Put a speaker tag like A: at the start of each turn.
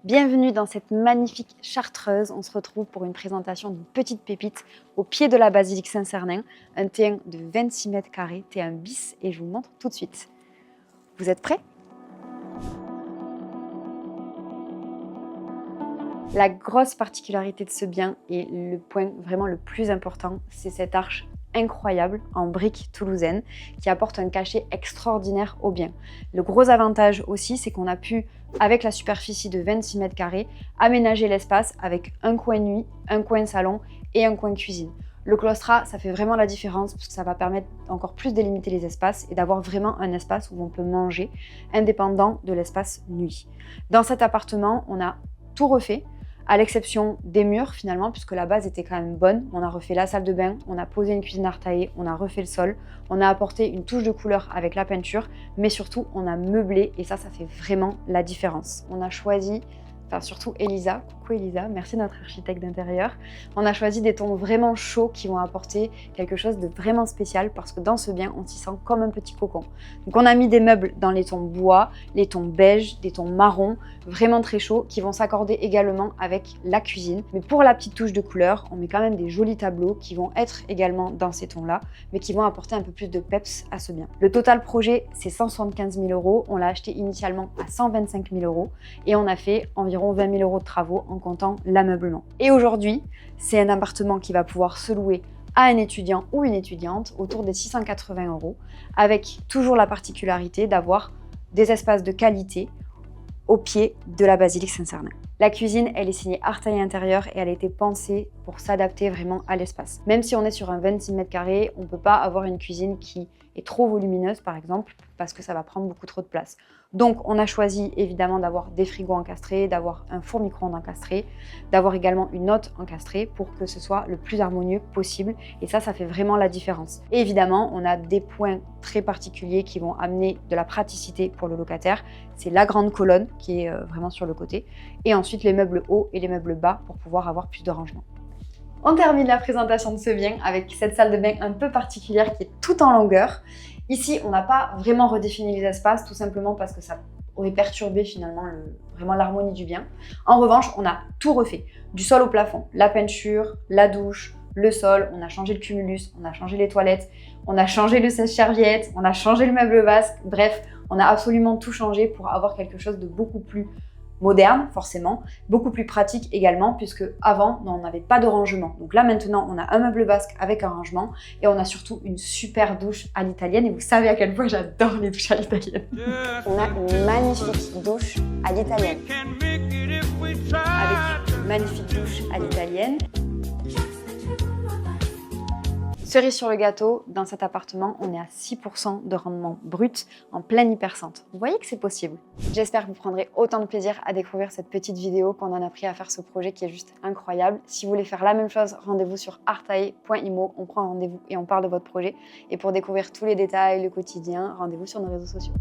A: Bienvenue dans cette magnifique chartreuse. On se retrouve pour une présentation d'une petite pépite au pied de la basilique Saint-Cernin, un T1 de 26 mètres carrés, T1 bis, et je vous montre tout de suite. Vous êtes prêts? La grosse particularité de ce bien et le point vraiment le plus important, c'est cette arche incroyable en briques toulousaines qui apporte un cachet extraordinaire au bien. Le gros avantage aussi, c'est qu'on a pu, avec la superficie de 26 mètres carrés, aménager l'espace avec un coin nuit, un coin salon et un coin cuisine. Le claustrat, ça fait vraiment la différence parce que ça va permettre encore plus de délimiter les espaces et d'avoir vraiment un espace où on peut manger indépendant de l'espace nuit. Dans cet appartement, on a tout refait, à l'exception des murs finalement, puisque la base était quand même bonne. On a refait la salle de bain, on a posé une cuisine artaillée, on a refait le sol, on a apporté une touche de couleur avec la peinture, mais surtout on a meublé et ça fait vraiment la différence. On a choisi, enfin surtout Elisa, coucou Elisa, merci notre architecte d'intérieur, on a choisi des tons vraiment chauds qui vont apporter quelque chose de vraiment spécial parce que dans ce bien on s'y sent comme un petit cocon. Donc on a mis des meubles dans les tons bois, les tons beige, des tons marron, vraiment très chauds qui vont s'accorder également avec la cuisine. Mais pour la petite touche de couleur, on met quand même des jolis tableaux qui vont être également dans ces tons-là, mais qui vont apporter un peu plus de peps à ce bien. Le total projet, c'est 175 000 €. On l'a acheté initialement à 125 000 € et on a fait environ 20 000 € de travaux en comptant l'ameublement. Et aujourd'hui, c'est un appartement qui va pouvoir se louer à un étudiant ou une étudiante autour des 680 €, avec toujours la particularité d'avoir des espaces de qualité au pied de la basilique Saint-Cernin. La cuisine, elle est signée Artaille Intérieur et elle a été pensée pour s'adapter vraiment à l'espace. Même si on est sur un 26 mètres carrés, on ne peut pas avoir une cuisine qui est trop volumineuse par exemple, parce que ça va prendre beaucoup trop de place. Donc on a choisi évidemment d'avoir des frigos encastrés, d'avoir un four micro-ondes encastré, d'avoir également une hotte encastrée pour que ce soit le plus harmonieux possible. Et ça fait vraiment la différence. Et évidemment, on a des points très particuliers qui vont amener de la praticité pour le locataire. C'est la grande colonne qui est vraiment sur le côté. Et ensuite les meubles hauts et les meubles bas pour pouvoir avoir plus de rangement. On termine la présentation de ce bien avec cette salle de bain un peu particulière qui est tout en longueur. Ici, on n'a pas vraiment redéfini les espaces, tout simplement parce que ça aurait perturbé finalement vraiment l'harmonie du bien. En revanche, on a tout refait, du sol au plafond, la peinture, la douche, le sol, on a changé le cumulus, on a changé les toilettes, on a changé le sèche-serviette, on a changé le meuble vasque, bref, on a absolument tout changé pour avoir quelque chose de beaucoup plus moderne forcément, beaucoup plus pratique également puisque avant on n'avait pas de rangement. Donc là maintenant on a un meuble basque avec un rangement et on a surtout une super douche à l'italienne et vous savez à quel point j'adore les douches à l'italienne. On a une magnifique douche à l'italienne avec une magnifique douche à l'italienne. Cerise sur le gâteau, dans cet appartement, on est à 6% de rendement brut en pleine hypercentre. Vous voyez que c'est possible. J'espère que vous prendrez autant de plaisir à découvrir cette petite vidéo qu'on en a pris à faire ce projet qui est juste incroyable. Si vous voulez faire la même chose, rendez-vous sur artaille.imo, on prend rendez-vous et on parle de votre projet. Et pour découvrir tous les détails, le quotidien, rendez-vous sur nos réseaux sociaux.